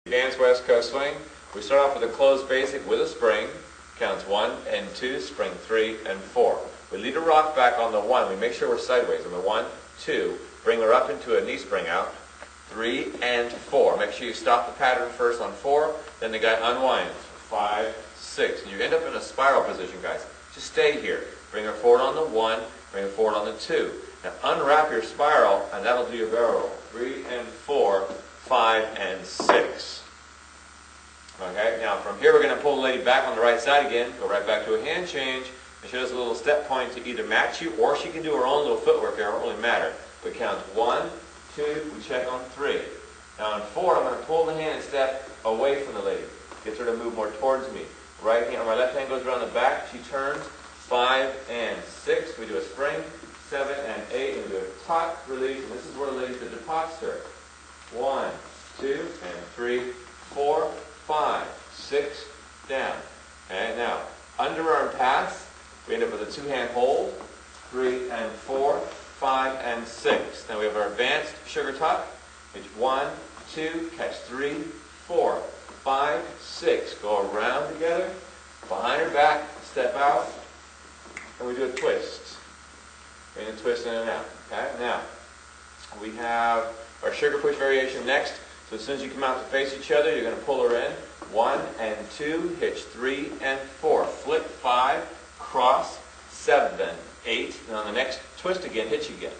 Advanced West Coast Swing. We start off with a closed basic with a spring. Counts 1 and 2, spring 3 and 4. We lead a rock back on the 1. We make sure we're sideways on the 1, 2. Bring her up into a knee spring out. 3 and 4. Make sure you stop the pattern first on 4. Then the guy unwinds. 5, 6. And you end up in a spiral position, guys. Just stay here. Bring her forward on the 1. Bring her forward on the 2. Now unwrap your spiral, and that'll do your barrel roll. 3 and 4, 5 and 6. Okay, now from here we're going to pull the lady back on the right side again, go right back to a hand change, and she does a little step point to either match you, or she can do her own little footwork here, it won't really matter. But count 1, 2, we check on 3. Now on 4, I'm going to pull the hand and step away from the lady. Gets her to move more towards me. Right hand, my left hand goes around the back, she turns, 5 and 6, we do a spring, 7 and 8, and we do a tot release, and this is where the lady did the posture. 1, 2, and 3, 4, 5, 6, down. Okay, now, underarm pass, we end up with a two-hand hold, 3 and 4, 5 and 6. Now we have our advanced sugar tuck. It's 1, 2, catch 3, 4, 5, 6. Go around together, behind her back, step out, and we do a twist. And a twist in and out. Okay, now, we have our sugar push variation next. So as soon as you come out to face each other, you're going to pull her in. 1 and 2, hitch 3 and 4. Flick 5, cross 7, 8. And on the next twist again, hitch again.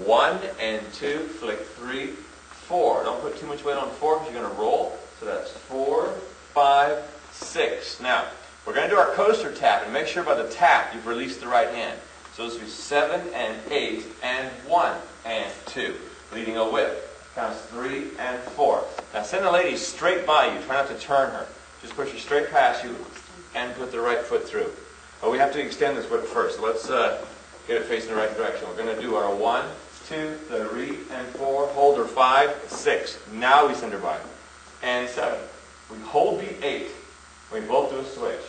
1 and 2, flick 3, 4. Don't put too much weight on 4 because you're going to roll. So that's 4, 5, 6. Now, we're going to do our coaster tap, and make sure by the tap you've released the right hand. So this will be 7 and 8 and 1 and 2. Leading a whip. Counts 3 and 4. Now send the lady straight by you. Try not to turn her. Just push her straight past you and put the right foot through. But we have to extend this whip first. So let's get it facing the right direction. We're going to do our 1, 2, 3, and 4. Hold her 5, 6. Now we send her by. And 7. We hold the 8. We both do a switch.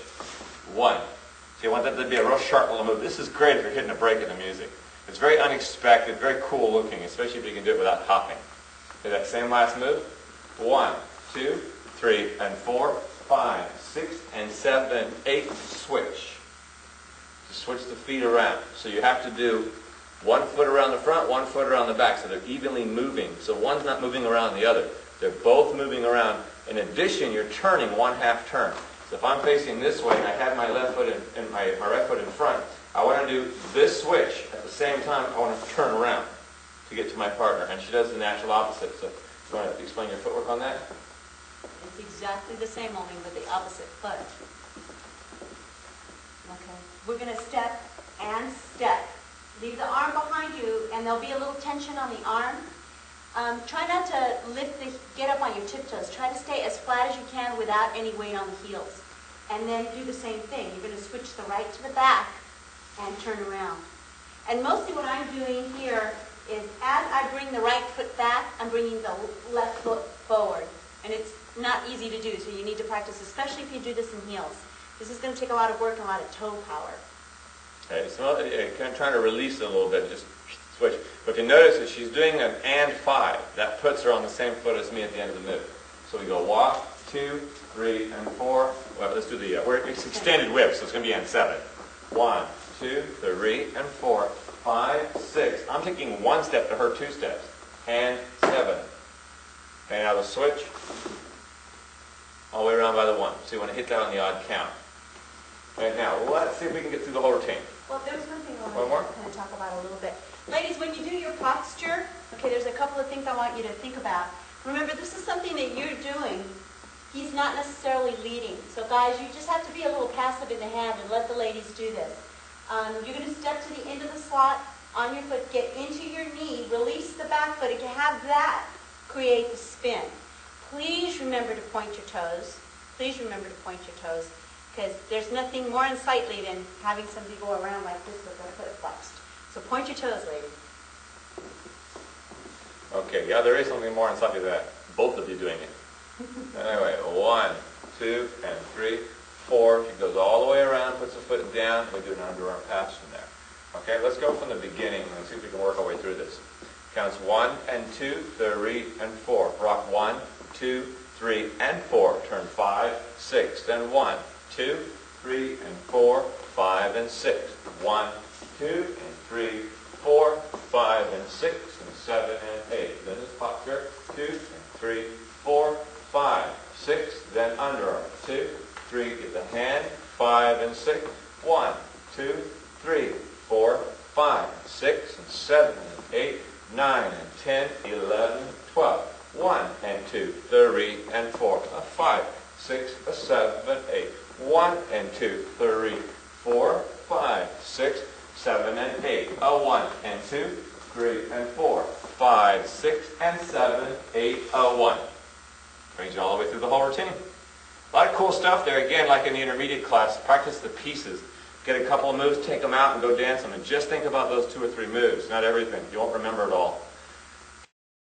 1. So you want that to be a real sharp little move. This is great if you're hitting a break in the music. It's very unexpected, very cool looking, especially if you can do it without hopping. Okay, that same last move. 1, 2, 3, and 4, 5, 6, and 7, 8. Switch. Just switch the feet around. So you have to do 1 foot around the front, 1 foot around the back. So they're evenly moving. So one's not moving around the other. They're both moving around. In addition, you're turning 1/2 turn. So if I'm facing this way and I have my left foot and my right foot in front, I want to do this switch at the same time. I want to turn around to get to my partner, and she does the natural opposite. So you want to explain your footwork on that? It's exactly the same, only with the opposite foot. Okay. We're going to step and step. Leave the arm behind you, and there'll be a little tension on the arm. Try not to get up on your tiptoes. Try to stay as flat as you can without any weight on the heels. And then do the same thing. You're going to switch the right to the back and turn around. And mostly what I'm doing here is as I bring the right foot back, I'm bringing the left foot forward. And it's not easy to do, so you need to practice, especially if you do this in heels. This is going to take a lot of work and a lot of toe power. Okay, so I'm trying to release it a little bit, just switch. But if you notice that she's doing an and 5, that puts her on the same foot as me at the end of the move. So we go walk, 2, 3, and 4. Well, let's do the, it's extended whip, so it's going to be and 7. 1, 2, 3, and 4, 5, 6. I'm taking 1 step to her 2 steps. And 7. And now the switch. All the way around by the 1. So you want to hit that on the odd count. Right now, let's see if we can get through the whole routine. Well, there's one thing I One want more? to kind of talk about a little bit. Ladies, when you do your posture, okay, there's a couple of things I want you to think about. Remember, this is something that you're doing. He's not necessarily leading. So guys, you just have to be a little passive in the hand and let the ladies do this. You're going to step to the end of the slot on your foot, get into your knee, release the back foot. If you have that, create the spin. Please remember to point your toes. Please remember to point your toes, because there's nothing more unsightly than having somebody go around like this with their foot flexed. So point your toes, lady. Okay, yeah, there is something more unsightly than that. Both of you doing it. Anyway, 1, 2, and 3, 4. She goes all the way around, puts her foot down. We do an underarm pass from there. Okay, let's go from the beginning and see if we can work our way through this. Counts 1 and 2, 3, and 4. Rock 1, 2, 3, and 4. Turn 5, 6, then 1, 2, 3, and 4, 5, and 6. 1, 2, and 3, 4, 5, and 6, and 7, and 8. Then this posture, 2, and 3, 4, 5, 6, then underarm. 2, 3, get the hand, 5, and 6. 1, 2, 3, 4, 5, 6, and 7, and 8, 9, and 10, 11, 12. 1, and 2, 3, and 4, 5, 6, 7, 8. 1, and 2, 3, 4, 5, 6, 7, and 8. 1, and 2, 3, and 4, 5, 6, and 7, 8, 1. Brings you all the way through the whole routine. A lot of cool stuff there. Again, like in the intermediate class, practice the pieces. Get a couple of moves, take them out, and go dance them. And just think about those 2 or 3 moves, not everything. You won't remember it all.